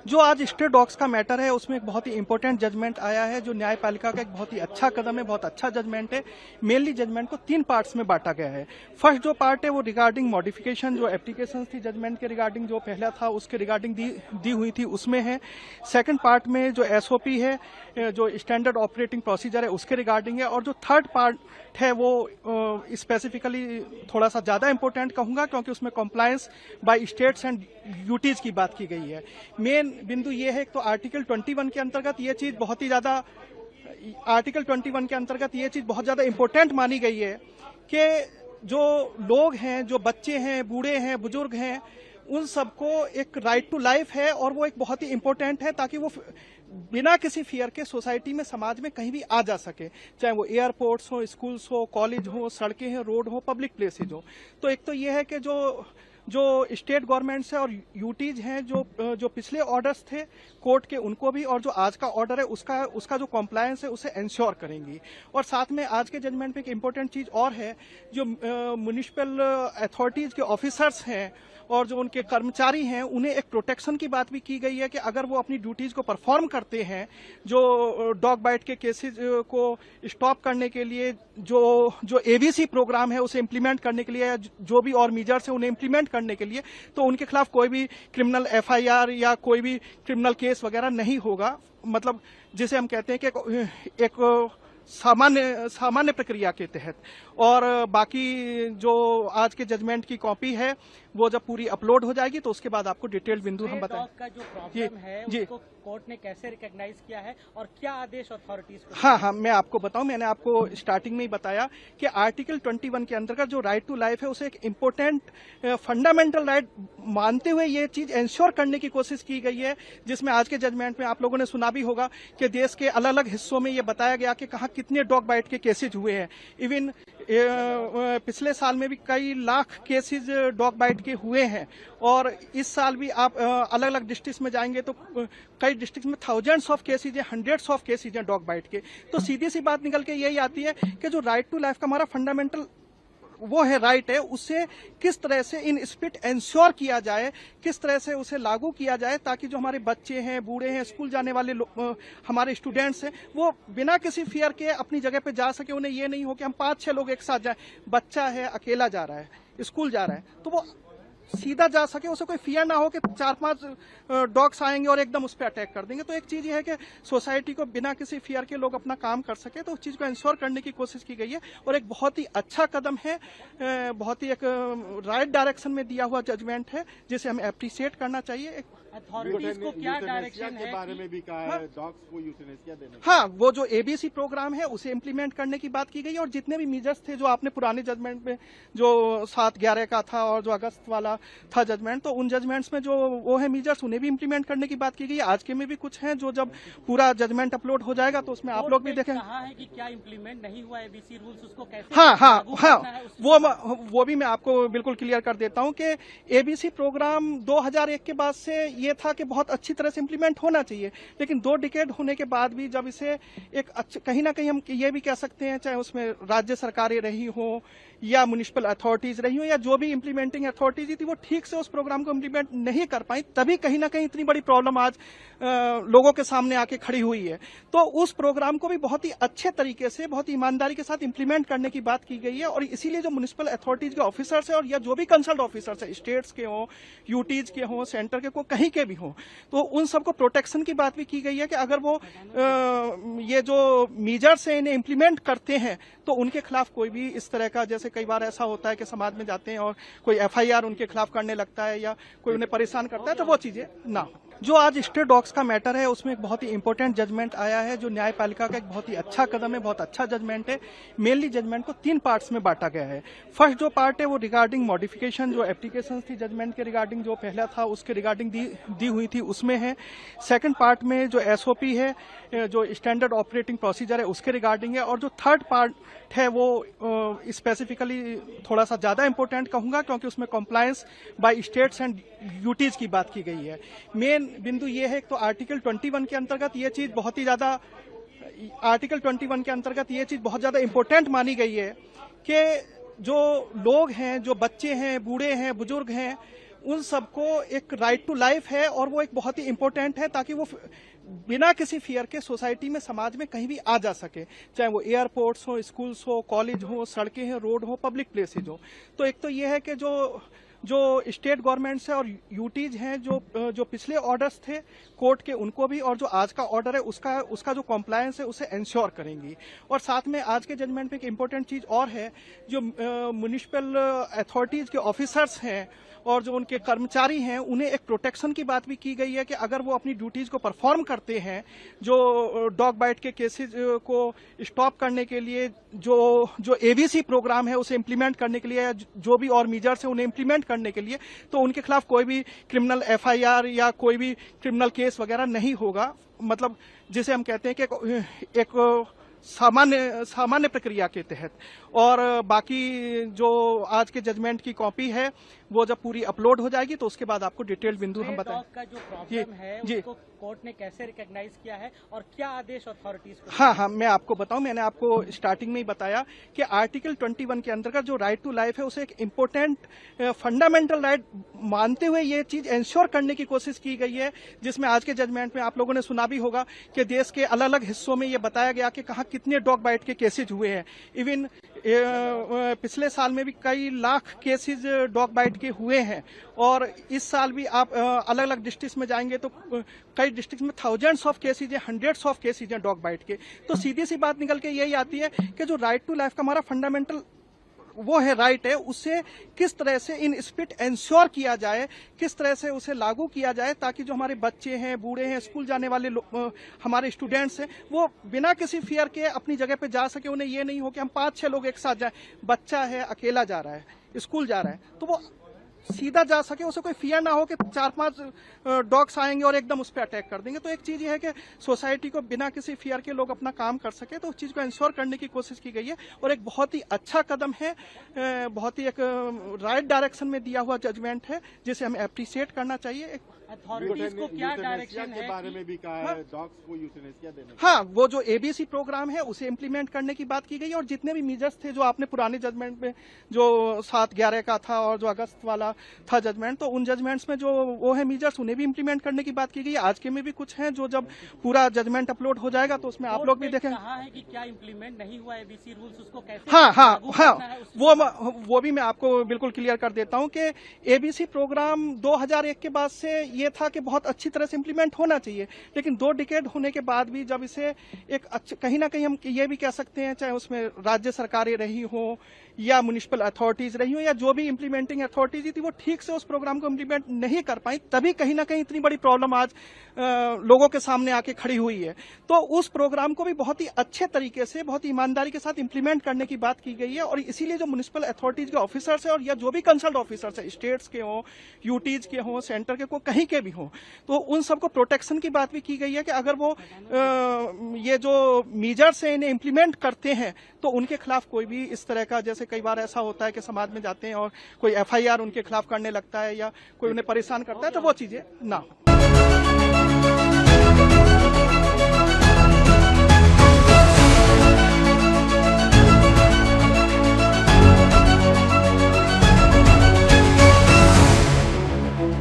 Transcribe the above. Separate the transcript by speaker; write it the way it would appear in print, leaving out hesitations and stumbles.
Speaker 1: जो आज stray dogs का मैटर है उसमें एक बहुत ही इंपॉर्टेंट जजमेंट आया है, जो न्यायपालिका का एक बहुत ही अच्छा कदम है, बहुत अच्छा जजमेंट है। मेनली जजमेंट को 3 पार्ट्स में बांटा गया है। फर्स्ट जो पार्ट है वो रिगार्डिंग मॉडिफिकेशन, जो एप्लीकेशन थी जजमेंट के रिगार्डिंग, जो पहला था उसके रिगार्डिंग दी हुई थी उसमें है। सेकंड पार्ट में जो एसओपी है, जो स्टैंडर्ड ऑपरेटिंग प्रोसीजर है उसके रिगार्डिंग है। और जो थर्ड पार्ट है वो स्पेसिफिकली थोड़ा सा ज्यादा इंपॉर्टेंट कहूंगा, क्योंकि उसमें compliance by states and UTs की बात की गई है। मेन बिंदु ये है तो आर्टिकल 21 के अंतर्गत ये चीज बहुत ही ज्यादा इंपॉर्टेंट मानी गई है कि जो लोग हैं, जो बच्चे हैं, बूढ़े हैं, बुजुर्ग हैं, उन सबको एक राइट टू लाइफ है और वो एक बहुत ही इंपॉर्टेंट है, ताकि वो बिना किसी फियर के सोसाइटी में, समाज में कहीं भी आ जा सके, चाहे वो एयरपोर्ट्स हो, स्कूल्स हो, कॉलेज हो, सड़कें हैं, रोड हो, पब्लिक प्लेसेज हो। तो एक तो ये है कि जो स्टेट गवर्नमेंट्स है और यूटीज हैं, जो पिछले ऑर्डर्स थे कोर्ट के, उनको भी, और जो आज का ऑर्डर है उसका जो कॉम्प्लायंस है उसे इंश्योर करेंगी। और साथ में आज के जजमेंट में एक इम्पोर्टेंट चीज और है, जो म्युनिसिपल अथॉरिटीज के ऑफिसर्स हैं और जो उनके कर्मचारी हैं, उन्हें एक प्रोटेक्शन की बात भी की गई है कि अगर वो अपनी ड्यूटीज को परफॉर्म करते हैं, जो डॉग बाइट के केसेस को स्टॉप करने के लिए जो एबीसी प्रोग्राम है उसे इम्प्लीमेंट करने के लिए, जो भी और मेजर्स है उन्हें इम्प्लीमेंट करने के लिए, तो उनके खिलाफ कोई भी क्रिमिनल एफआईआर या कोई भी क्रिमिनल केस वगैरह नहीं होगा। मतलब जिसे हम कहते हैं कि एक सामान्य प्रक्रिया के तहत। और बाकी जो आज के जजमेंट की कॉपी है वो जब पूरी अपलोड हो जाएगी तो उसके बाद आपको डिटेल्ड बिंदु हम बताएंगे।
Speaker 2: का जो प्रॉब्लम है उसको कोर्ट ने कैसे रिकॉग्नाइज किया है और क्या आदेश अथॉरिटीज को?
Speaker 1: हाँ, मैं आपको बताऊं, मैंने आपको स्टार्टिंग में ही बताया कि आर्टिकल 21 के अंतर्गत जो राइट टू लाइफ है उसे एक इम्पोर्टेंट फंडामेंटल राइट मानते हुए ये चीज इंश्योर करने की कोशिश की गई है, जिसमें आज के जजमेंट में आप लोगों ने सुना भी होगा कि देश के अलग अलग हिस्सों में ये बताया गया कि कहाँ कितने डॉग बाइट के केसेज हुए हैं। इवन पिछले साल में भी कई लाख केसेज डॉग बाइट के हुए हैं, और इस साल भी आप अलग अलग डिस्ट्रिक्ट में जाएंगे तो कई डिस्ट्रिक्ट में थाउजेंड्स ऑफ केसेज हैं, हंड्रेड्स ऑफ केसेज हैं डॉग बाइट के। तो सीधी सी बात निकल के यही आती है कि जो राइट टू लाइफ का हमारा फंडामेंटल वो है, राइट है, उससे किस तरह से इन स्पिरिट इंश्योर किया जाए, किस तरह से उसे लागू किया जाए, ताकि जो हमारे बच्चे हैं, बूढ़े हैं, स्कूल जाने वाले हमारे स्टूडेंट्स हैं, वो बिना किसी फियर के अपनी जगह पे जा सके। उन्हें ये नहीं हो कि हम 5-6 लोग एक साथ जाए, बच्चा है अकेला जा रहा है, स्कूल जा रहा है, तो वो सीधा जा सके, उसे कोई फियर ना हो कि 4-5 डॉग्स आएंगे और एकदम उस पर अटैक कर देंगे। तो एक चीज ये है कि सोसाइटी को बिना किसी फियर के लोग अपना काम कर सके, तो उस चीज को इंश्योर करने की कोशिश की गई है और एक बहुत ही अच्छा कदम है, बहुत ही एक राइट डायरेक्शन में दिया हुआ जजमेंट है, जिसे हमें अप्रिशिएट करना चाहिए।
Speaker 2: अथॉरिटीज को क्या डायरेक्शन
Speaker 3: के बारे में भी कहा है, डॉग्स को यूथेनेसिया देने?
Speaker 1: हाँ, वो जो एबीसी प्रोग्राम है उसे इम्प्लीमेंट करने की बात की गई, और जितने भी मेजर्स थे जो आपने पुराने जजमेंट में, जो 7/11 का था और जो अगस्त वाला था जजमेंट, तो उन जजमेंट्स में जो वो है मेजर्स, उन्हें भी इम्प्लीमेंट करने की बात की गई। आज के में भी कुछ हैं, जो जब पूरा जजमेंट अपलोड हो जाएगा तो उसमें आप लोग भी देखें।
Speaker 2: कहा है कि क्या इम्प्लीमेंट नहीं हुआ एबीसी रूल्स, उसको कैसे
Speaker 1: हाँ, वो भी मैं आपको बिल्कुल क्लियर कर देता हूँ कि एबीसी प्रोग्राम 2001 के बाद से ये था कि बहुत अच्छी तरह से इम्प्लीमेंट होना चाहिए, लेकिन 2 डिकेड होने के बाद भी जब इसे एक कहीं ना कहीं हम ये भी कह सकते हैं, चाहे उसमें राज्य सरकारें रही हो या म्युनिसिपल अथॉरिटीज रही हो या जो भी इम्प्लीमेंटिंग अथॉरिटीज थी, वो ठीक से उस प्रोग्राम को इम्प्लीमेंट नहीं कर पाई, तभी कहीं ना कहीं इतनी बड़ी प्रॉब्लम आज लोगों के सामने आके खड़ी हुई है। तो उस प्रोग्राम को भी बहुत ही अच्छे तरीके से, बहुत ही ईमानदारी के साथ इम्प्लीमेंट करने की बात की गई है, और इसीलिए जो म्युनिसिपल अथॉरिटीज के ऑफिसर्स है और या जो भी कंसल्ट ऑफिसर्स है, स्टेट्स के हों, यूटीज के हों, सेंटर के को कहीं के भी हों, तो उन सबको प्रोटेक्शन की बात भी की गई है कि अगर वो ये जो मेजर्स है इन्हें इम्प्लीमेंट करते हैं तो उनके खिलाफ कोई भी इस तरह का, जैसे कई बार ऐसा होता है कि समाज में जाते हैं और कोई एफआईआर उनके खिलाफ करने लगता है या कोई उन्हें परेशान करता है, तो वो चीजें ना हो। जो आज स्ट्रे डॉग्स का मैटर है उसमें एक बहुत ही इंपॉर्टेंट जजमेंट आया है, जो न्यायपालिका का एक बहुत ही अच्छा कदम है, बहुत अच्छा जजमेंट है। मेनली जजमेंट को 3 पार्ट्स में बांटा गया है। फर्स्ट जो पार्ट है वो रिगार्डिंग मॉडिफिकेशन, जो एप्लीकेशन थी जजमेंट के रिगार्डिंग, जो पहला था उसके रिगार्डिंग दी हुई थी उसमें है। सेकंड पार्ट में जो एसओपी है, जो स्टैंडर्ड ऑपरेटिंग प्रोसीजर है उसके रिगार्डिंग है। और जो थर्ड पार्ट है वो स्पेसिफिकली थोड़ा सा ज्यादा इंपॉर्टेंट कहूंगा, क्योंकि उसमें compliance by states and UTs की बात की गई है। मेन बिंदु ये है तो आर्टिकल 21 के अंतर्गत ये चीज बहुत ज्यादा इंपॉर्टेंट मानी गई है कि जो लोग हैं, जो बच्चे हैं, बूढ़े हैं, बुजुर्ग हैं, उन सबको एक राइट टू लाइफ है और वो एक बहुत ही इम्पोर्टेंट है, ताकि वो बिना किसी फियर के सोसाइटी में, समाज में कहीं भी आ जा सके, चाहे वो एयरपोर्ट्स हो, स्कूल्स हो, कॉलेज हो, सड़कें हो, रोड हो, पब्लिक प्लेसेज हो। तो एक तो ये है कि जो स्टेट गवर्नमेंट्स है और यूटीज हैं, जो पिछले ऑर्डर्स थे कोर्ट के, उनको भी, और जो आज का ऑर्डर है उसका जो कॉम्प्लायंस है उसे इंश्योर करेंगी। और साथ में आज के जजमेंट में एक इम्पोर्टेंट चीज और है, जो म्युनिसिपल अथॉरिटीज के ऑफिसर्स हैं और जो उनके कर्मचारी हैं, उन्हें एक प्रोटेक्शन की बात भी की गई है कि अगर वो अपनी ड्यूटीज को परफॉर्म करते हैं, जो डॉग बाइट के केसेस को स्टॉप करने के लिए जो एबीसी प्रोग्राम है उसे इम्प्लीमेंट करने के लिए, जो भी और मेजर्स है उन्हें इम्प्लीमेंट करने के लिए, तो उनके खिलाफ कोई भी क्रिमिनल एफआईआर या कोई भी क्रिमिनल केस वगैरह नहीं होगा। मतलब जिसे हम कहते हैं कि एक सामान्य प्रक्रिया के तहत। और बाकी जो आज के जजमेंट की कॉपी है वो जब पूरी अपलोड हो जाएगी तो उसके बाद आपको डिटेल बिंदु हम बताएं।
Speaker 2: डॉग का जो प्रॉब्लम है उसको कोर्ट ने कैसे रिकॉग्नाइज किया है और क्या आदेश अथॉरिटीज को?
Speaker 1: हाँ, मैं आपको बताऊं, मैंने आपको स्टार्टिंग में ही बताया कि आर्टिकल 21 के अंतर्गत जो राइट टू लाइफ है उसे एक इम्पोर्टेंट फंडामेंटल राइट मानते हुए ये चीज इंश्योर करने की कोशिश की गई है, जिसमें आज के जजमेंट में आप लोगों ने सुना भी होगा कि देश के अलग अलग हिस्सों में ये बताया गया कि कहाँ कितने डॉग बाइट के केसेज हुए हैं। इवन पिछले साल में भी कई लाख केसेज डॉग बाइट के हुए हैं, और इस साल भी आप अलग अलग डिस्ट्रिक्ट में जाएंगे तो कई डिस्ट्रिक्ट में थाउजेंड्स ऑफ केसेज हैं, हंड्रेड्स ऑफ केसेज हैं डॉग बाइट के। तो सीधी सी बात निकल के यही आती है कि जो राइट टू लाइफ का हमारा फंडामेंटल वो है, राइट है, उससे किस तरह से इन स्पिट इंश्योर किया जाए, किस तरह से उसे लागू किया जाए, ताकि जो हमारे बच्चे हैं, बूढ़े हैं, स्कूल जाने वाले हमारे स्टूडेंट्स हैं, वो बिना किसी फियर के अपनी जगह पे जा सके। उन्हें ये नहीं हो कि हम 5-6 लोग एक साथ जाएं, बच्चा है, अकेला जा रहा है, स्कूल जा रहा है, तो वो सीधा जा सके, उसे कोई फियर ना हो कि 4-5 डॉग्स आएंगे और एकदम उस पर अटैक कर देंगे। तो एक चीज ये है कि सोसाइटी को बिना किसी फियर के लोग अपना काम कर सके, तो उस चीज को इंश्योर करने की कोशिश की गई है, और एक बहुत ही अच्छा कदम है, बहुत ही एक राइट डायरेक्शन में दिया हुआ जजमेंट है, जिसे हमें अप्रिशिएट करना चाहिए।
Speaker 2: अथॉरिटीज को क्या डायरेक्शन है
Speaker 3: के बारे में भी कहा है, डॉग्स को यूथनेसिया देने?
Speaker 1: हाँ, वो जो एबीसी प्रोग्राम है उसे इम्प्लीमेंट करने की बात की गई है, और जितने भी मेजर्स थे जो आपने पुराने जजमेंट में जो 7/11 का था और जो अगस्त वाला था जजमेंट, तो उन जजमेंट्स में जो वो है मेजर्स, उन्हें भी इम्प्लीमेंट करने की बात की गई है। आज के में भी कुछ हैं जो जब पूरा जजमेंट अपलोड हो जाएगा तो उसमें आप लोग भी देखें।
Speaker 2: कहा है कि क्या इम्प्लीमेंट नहीं हुआ एबीसी रूल्स, उसको कैसे
Speaker 1: हाँ,
Speaker 2: वो
Speaker 1: भी मैं आपको बिल्कुल क्लियर कर देता हूँ कि एबीसी प्रोग्राम 2001 के बाद से ये था कि बहुत अच्छी तरह से इम्प्लीमेंट होना चाहिए, लेकिन 2 डिकेड होने के बाद भी जब इसे एक कहीं ना कहीं हम ये भी कह सकते हैं, चाहे उसमें राज्य सरकारें रही हो या म्युनिसिपल अथॉरिटीज रही हो या जो भी इम्प्लीमेंटिंग अथॉरिटीज थी, वो ठीक से उस प्रोग्राम को इम्प्लीमेंट नहीं कर पाई, तभी कहीं ना कहीं इतनी बड़ी प्रॉब्लम आज लोगों के सामने आके खड़ी हुई है। तो उस प्रोग्राम को भी बहुत ही अच्छे तरीके से, बहुत ही ईमानदारी के साथ इम्प्लीमेंट करने की बात की गई है, और इसीलिए जो म्युनिसिपल अथॉरिटीज के ऑफिसर्स है और या जो भी कंसल्ट ऑफिसर्स है, स्टेट्स के हों, यूटीज के हों, सेंटर के को कहीं के भी हों, तो उन सबको प्रोटेक्शन की बात भी की गई है कि अगर वो ये जो मेजर्स है इन्हें इम्प्लीमेंट करते हैं तो उनके खिलाफ कोई भी इस तरह का, जैसे कई बार ऐसा होता है कि समाज में जाते हैं और कोई एफआईआर उनके खिलाफ करने लगता है या कोई उन्हें परेशान करता है, तो वो चीजें ना हो।